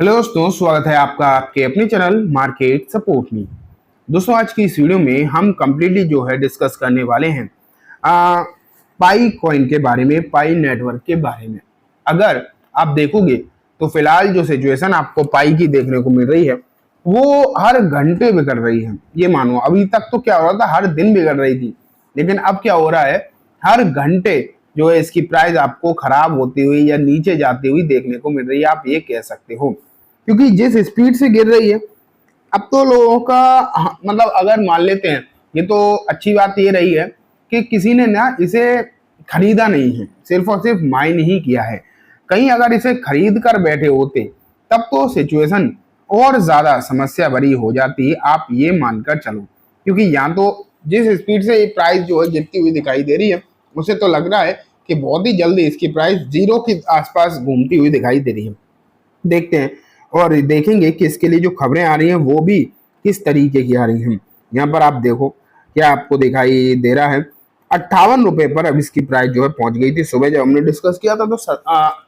Hello दोस्तों, स्वागत है आपका आपके अपने चैनल मार्केट सपोर्ट में। दोस्तों, आज की इस वीडियो में हम कंप्लीटली जो है डिस्कस करने वाले हैं पाई कॉइन के बारे में, पाई नेटवर्क के बारे में। अगर आप देखोगे तो फिलहाल जो सिचुएशन आपको पाई की देखने को मिल रही है वो हर घंटे बिगड़ रही है। ये मानो अभी तक तो क्या हो रहा था, हर दिन बिगड़ रही थी, लेकिन अब क्या हो रहा है, हर घंटे जो है इसकी प्राइस आपको खराब होती हुई या नीचे जाती हुई देखने को मिल रही है, आप ये कह सकते हो। क्योंकि जिस स्पीड से गिर रही है, अब तो लोगों का मतलब अगर मान लेते हैं, ये तो अच्छी बात ये रही है कि किसी ने ना इसे खरीदा नहीं है, सिर्फ और सिर्फ माइन ही किया है। कहीं अगर इसे खरीद कर बैठे होते तब तो सिचुएशन और ज्यादा समस्या भरी हो जाती, आप ये मानकर चलो। क्योंकि यहाँ तो जिस स्पीड से ये प्राइस जो है गिरती हुई दिखाई दे रही है, उसे तो लग रहा है कि बहुत ही जल्दी इसकी प्राइस जीरो के आसपास घूमती हुई दिखाई दे रही है। देखते हैं और देखेंगे कि इसके लिए जो खबरें आ रही हैं वो भी किस तरीके की आ रही हैं। यहाँ पर आप देखो, क्या आपको दिखाई दे रहा है, 58 रुपए पर अब इसकी प्राइस जो है पहुंच गई थी। सुबह जब हमने डिस्कस किया था तो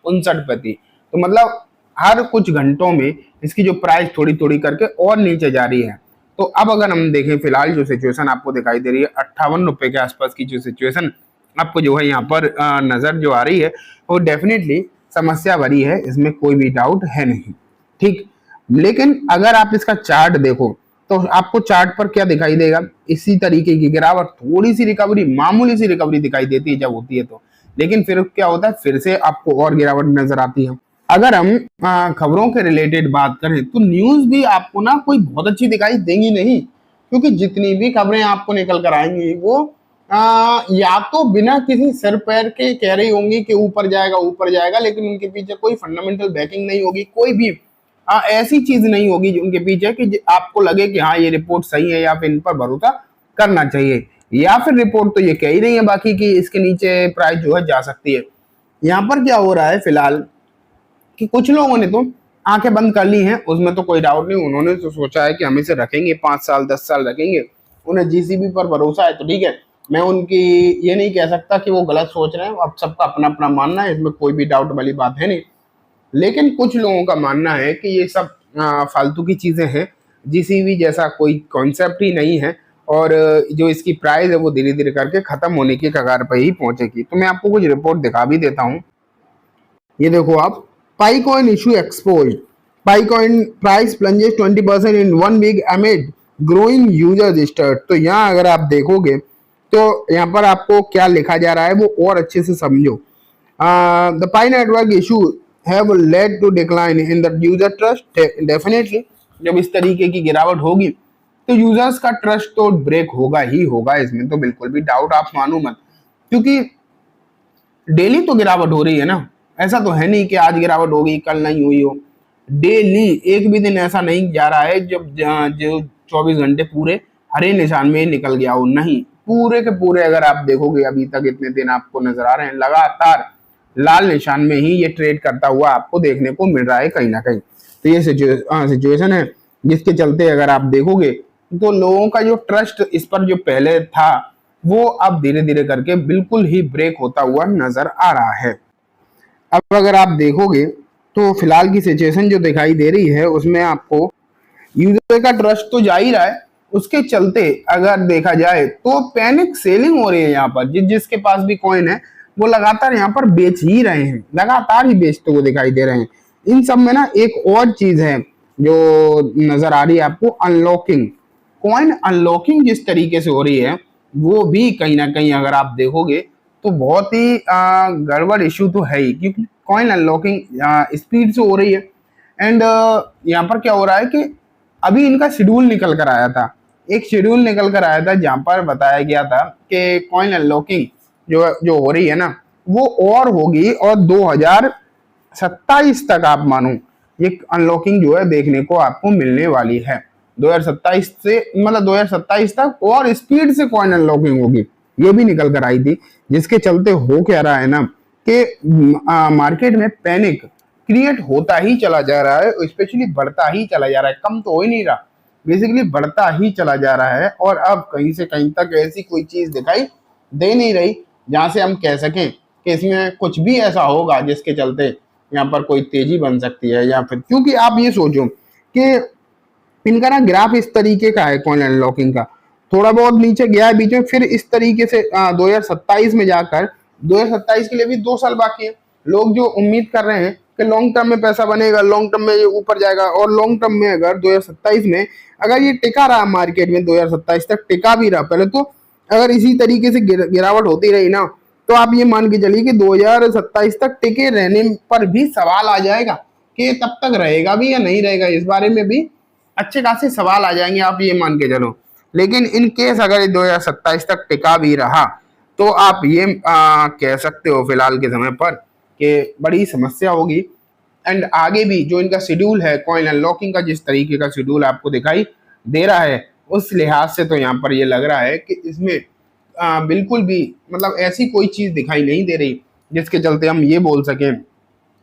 59 पे थी। तो मतलब हर कुछ घंटों में इसकी जो प्राइस थोड़ी थोड़ी करके और नीचे जा रही है। तो अब अगर हम देखें, फिलहाल जो सिचुएशन आपको दिखाई दे रही है, 58 रुपए के आसपास की जो सिचुएशन आपको जो है यहाँ पर नजर जो आ रही है, वो डेफिनेटली समस्या भरी है, इसमें कोई भी डाउट है नहीं। ठीक, लेकिन अगर आप इसका चार्ट देखो तो आपको चार्ट पर क्या दिखाई देगा, इसी तरीके की गिरावट, थोड़ी सी रिकवरी, मामूली सी रिकवरी दिखाई देती है जब होती है तो। लेकिन फिर क्या होता है, फिर से आपको और गिरावट नजर आती है। अगर हम खबरों के रिलेटेड बात करें तो न्यूज भी आपको ना कोई बहुत अच्छी दिखाई देंगी नहीं, क्योंकि जितनी भी खबरें आपको निकल कर आएंगी वो या तो बिना किसी सिर पैर के कह रही होंगी कि ऊपर जाएगा ऊपर जाएगा, लेकिन उनके पीछे कोई फंडामेंटल बैकिंग नहीं होगी, कोई भी ऐसी चीज नहीं होगी जो उनके पीछे कि आपको लगे कि हाँ ये रिपोर्ट सही है या फिर इन पर भरोसा करना चाहिए। या फिर रिपोर्ट तो ये कह ही रही है बाकी कि इसके नीचे प्राइस जो है जा सकती है। यहाँ पर क्या हो रहा है फिलहाल कि कुछ लोगों ने तो आंखें बंद कर ली हैं, उसमें तो कोई डाउट नहीं। उन्होंने तो सोचा है कि हम इसे रखेंगे, 5 साल 10 साल रखेंगे। उन्हें जीसीबी पर भरोसा है तो ठीक है, मैं उनकी ये नहीं कह सकता कि वो गलत सोच रहे हैं। अब सबका अपना अपना मानना है, इसमें कोई भी डाउट वाली बात है नहीं। लेकिन कुछ लोगों का मानना है कि ये सब फालतू की चीजें हैं, जीसीबी जैसा कोई कॉन्सेप्ट ही नहीं है, और जो इसकी प्राइस है वो धीरे धीरे करके खत्म होने की कगार पर ही पहुंचेगी। तो मैं आपको कुछ रिपोर्ट दिखा भी देता हूँ। ये देखो आप, Pi coin issue exposed, Pi coin price plunges 20% in 1 week amid growing user registered. तो यहाँ अगर आप देखोगे तो यहाँ पर आपको क्या लिखा जा रहा है वो और अच्छे से समझो। The Pi network issue have led to decline in the user trust. Definitely जब इस तरीके की गिरावट होगी तो यूजर्स का ट्रस्ट तो ब्रेक होगा ही होगा, इसमें तो बिल्कुल भी डाउट आप मानो मत। क्योंकि डेली तो गिरावट हो रही है ना, ऐसा तो है नहीं कि आज गिरावट होगी कल नहीं हुई हो। डेली एक भी दिन ऐसा नहीं जा रहा है जब जो 24 घंटे पूरे हरे निशान में निकल गया हो, नहीं, पूरे के पूरे अगर आप देखोगे अभी तक इतने दिन आपको नजर आ रहे हैं लगातार लाल निशान में ही ये ट्रेड करता हुआ आपको देखने को मिल रहा है कहीं ना कहीं। तो ये सिचुएशन है जिसके चलते अगर आप देखोगे तो लोगों का जो ट्रस्ट इस पर जो पहले था वो अब धीरे धीरे करके बिल्कुल ही ब्रेक होता हुआ नजर आ रहा है। अब अगर आप देखोगे तो फिलहाल की सिचुएशन जो दिखाई दे रही है उसमें आपको यूजर का ट्रस्ट तो जा ही रहा है, उसके चलते अगर देखा जाए तो पैनिक सेलिंग हो रही है। यहाँ पर जिसके पास भी कॉइन है वो लगातार यहाँ पर बेच ही रहे हैं, लगातार ही बेचते हुए दिखाई दे रहे हैं। इन सब में ना एक और चीज है जो नजर आ रही है आपको, अनलॉकिंग, कॉइन अनलॉकिंग जिस तरीके से हो रही है वो भी कहीं ना कहीं अगर आप देखोगे तो बहुत ही गड़बड़ इशू तो है ही, क्योंकि कॉइन अनलॉकिंग स्पीड से हो रही है। एंड यहाँ पर क्या हो रहा है कि अभी इनका शेड्यूल निकल कर आया था, एक शेड्यूल निकल कर आया था जहां पर बताया गया था कि कॉइन अनलॉकिंग जो जो हो रही है ना वो और होगी, और 2027 तक आप मानो ये अनलॉकिंग जो है देखने को आपको मिलने वाली है। 2027 से मतलब 2027 तक और स्पीड से कॉइन अनलॉकिंग होगी, ये भी निकल कर आई थी। जिसके चलते हो क्या रहा है ना कि मार्केट में पैनिक क्रिएट होता ही चला जा रहा है, स्पेशली बढ़ता ही चला जा रहा है, कम तो हो ही नहीं रहा, बेसिकली बढ़ता ही चला जा रहा है। और अब कहीं से कहीं तक ऐसी कोई चीज दिखाई दे नहीं रही जहां से हम कह सकें कि इसमें कुछ भी ऐसा होगा जिसके चलते यहाँ पर कोई तेजी बन सकती है, या फिर क्योंकि आप ये सोचो कि इनका ना ग्राफ इस तरीके का है कॉइन अनलॉकिंग का, थोड़ा बहुत नीचे गया है बीच में, फिर इस तरीके से 2027 में जाकर, 2027 के लिए भी 2 साल बाकी है। लोग जो उम्मीद कर रहे हैं कि लॉन्ग टर्म में पैसा बनेगा, लॉन्ग टर्म में ये ऊपर जाएगा, और लॉन्ग टर्म में अगर 2027 में अगर ये टिका रहा मार्केट में, 2027 तक टिका भी रहा, पहले तो अगर इसी तरीके से गिरावट होती रही ना, तो आप ये मान के चलिए कि 2027 तक टिके रहने पर भी सवाल आ जाएगा कि तब तक रहेगा भी या नहीं रहेगा, इस बारे में भी अच्छे खासे सवाल आ जाएंगे, आप ये मान के चलो। लेकिन इन केस अगर 2027 तक टिका भी रहा, तो आप ये कह सकते हो फिलहाल के समय पर कि बड़ी समस्या होगी। एंड आगे भी जो इनका शेड्यूल है कॉइन अनलॉकिंग का, जिस तरीके का शेड्यूल आपको दिखाई दे रहा है, उस लिहाज से तो यहाँ पर ये लग रहा है कि इसमें बिल्कुल भी मतलब ऐसी कोई चीज़ दिखाई नहीं दे रही जिसके चलते हम ये बोल सकें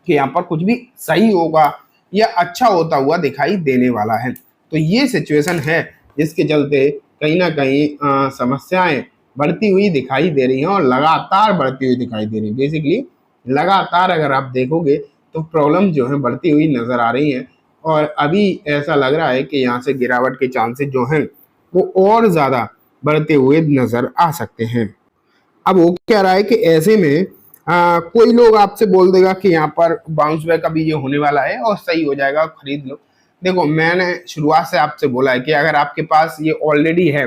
कि यहाँ पर कुछ भी सही होगा या अच्छा होता हुआ दिखाई देने वाला है। तो ये सिचुएशन है जिसके चलते कहीं ना कहीं समस्याएं बढ़ती हुई दिखाई दे रही हैं, और लगातार बढ़ती हुई दिखाई दे रही है। बेसिकली लगातार अगर आप देखोगे तो प्रॉब्लम जो है बढ़ती हुई नज़र आ रही है, और अभी ऐसा लग रहा है कि यहाँ से गिरावट के चांसेस जो हैं वो और ज़्यादा बढ़ते हुए नज़र आ सकते हैं। अब वो कह रहा है कि ऐसे में कोई लोग आपसे बोल देगा कि यहाँ पर बाउंस बैक अभी ये होने वाला है और सही हो जाएगा, खरीद लो। देखो, मैंने शुरुआत से आपसे बोला है कि अगर आपके पास ये ऑलरेडी है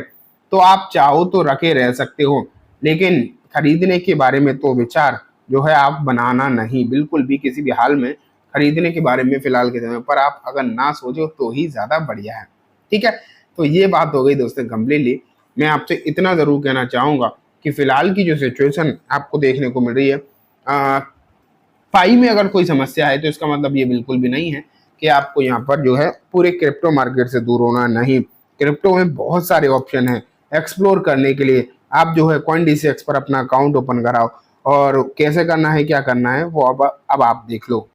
तो आप चाहो तो रखे रह सकते हो, लेकिन खरीदने के बारे में तो विचार जो है आप बनाना नहीं, बिल्कुल भी किसी भी हाल में खरीदने के बारे में फिलहाल के समय पर आप अगर ना सोचो तो ही ज़्यादा बढ़िया है। ठीक है, तो ये बात हो गई दोस्तों कम्प्लीटली। मैं आपसे इतना ज़रूर कहना चाहूँगा कि फिलहाल की जो सिचुएशन आपको देखने को मिल रही है, पाई में अगर कोई समस्या है तो इसका मतलब ये बिल्कुल भी नहीं है कि आपको यहाँ पर जो है पूरे क्रिप्टो मार्केट से दूर होना। नहीं, क्रिप्टो में बहुत सारे ऑप्शन हैं एक्सप्लोर करने के लिए। आप जो है CoinDCX पर अपना अकाउंट ओपन कराओ, और कैसे करना है क्या करना है वो अब आप देख लो।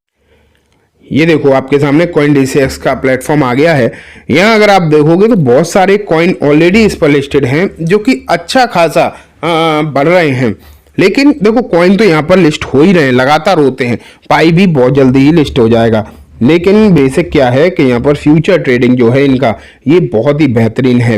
ये देखो आपके सामने CoinDCX का प्लेटफॉर्म आ गया है। यहाँ अगर आप देखोगे तो बहुत सारे कॉइन ऑलरेडी इस पर लिस्टेड हैं जो कि अच्छा खासा बढ़ रहे हैं। लेकिन देखो, कॉइन तो यहाँ पर लिस्ट हो ही रहे हैं, लगातार होते हैं। पाई भी बहुत जल्दी ही लिस्ट हो जाएगा। लेकिन बेसिक क्या है कि यहाँ पर फ्यूचर ट्रेडिंग जो है इनका, ये बहुत ही बेहतरीन है।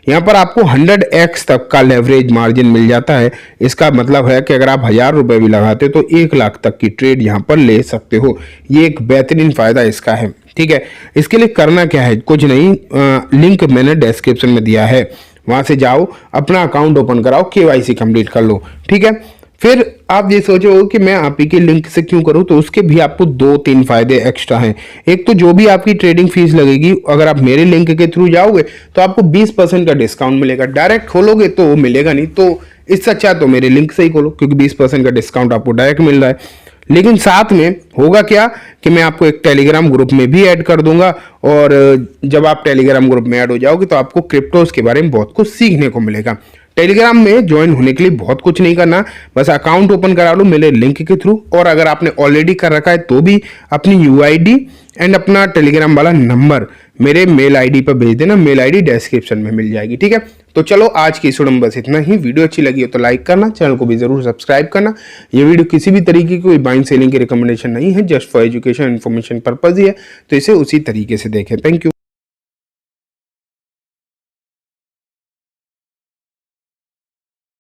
यहाँ पर आपको 100x तक का लेवरेज मार्जिन मिल जाता है। इसका मतलब है कि अगर आप 1000 रुपये भी लगाते तो 1 लाख तक की ट्रेड यहाँ पर ले सकते हो। ये एक बेहतरीन फ़ायदा इसका है। ठीक है, इसके लिए करना क्या है, कुछ नहीं, लिंक मैंने डिस्क्रिप्शन में दिया है, वहाँ से जाओ, अपना अकाउंट ओपन कराओ, KYC कंप्लीट कर लो। ठीक है, फिर आप ये सोचो कि मैं आप ही के लिंक से क्यों करूं, तो उसके भी आपको 2-3 फायदे एक्स्ट्रा हैं। एक तो जो भी आपकी ट्रेडिंग फीस लगेगी, अगर आप मेरे लिंक के थ्रू जाओगे तो आपको 20% का डिस्काउंट मिलेगा। डायरेक्ट खोलोगे तो वो मिलेगा नहीं, तो इससे अच्छा तो मेरे लिंक से ही खोलो, क्योंकि 20% का डिस्काउंट आपको डायरेक्ट मिल रहा है। लेकिन साथ में होगा क्या कि मैं आपको एक टेलीग्राम ग्रुप में भी ऐड कर दूंगा, और जब आप टेलीग्राम ग्रुप में ऐड हो जाओगे तो आपको क्रिप्टोज के बारे में बहुत कुछ सीखने को मिलेगा। टेलीग्राम में ज्वाइन होने के लिए बहुत कुछ नहीं करना, बस अकाउंट ओपन करा लो मेरे लिंक के थ्रू, और अगर आपने ऑलरेडी कर रखा है तो भी अपनी UID एंड अपना टेलीग्राम वाला नंबर मेरे मेल ID पर भेज देना। मेल ID डिस्क्रिप्शन में मिल जाएगी। ठीक है, तो चलो आज की इस वीडियो में बस इतना ही। वीडियो अच्छी लगी हो तो लाइक करना, चैनल को भी जरूर सब्सक्राइब करना। ये वीडियो किसी भी तरीके की कोई बाइंग सेलिंग की रिकमेंडेशन नहीं है, just for education information purpose ही है, तो इसे उसी तरीके से देखें। Thank you.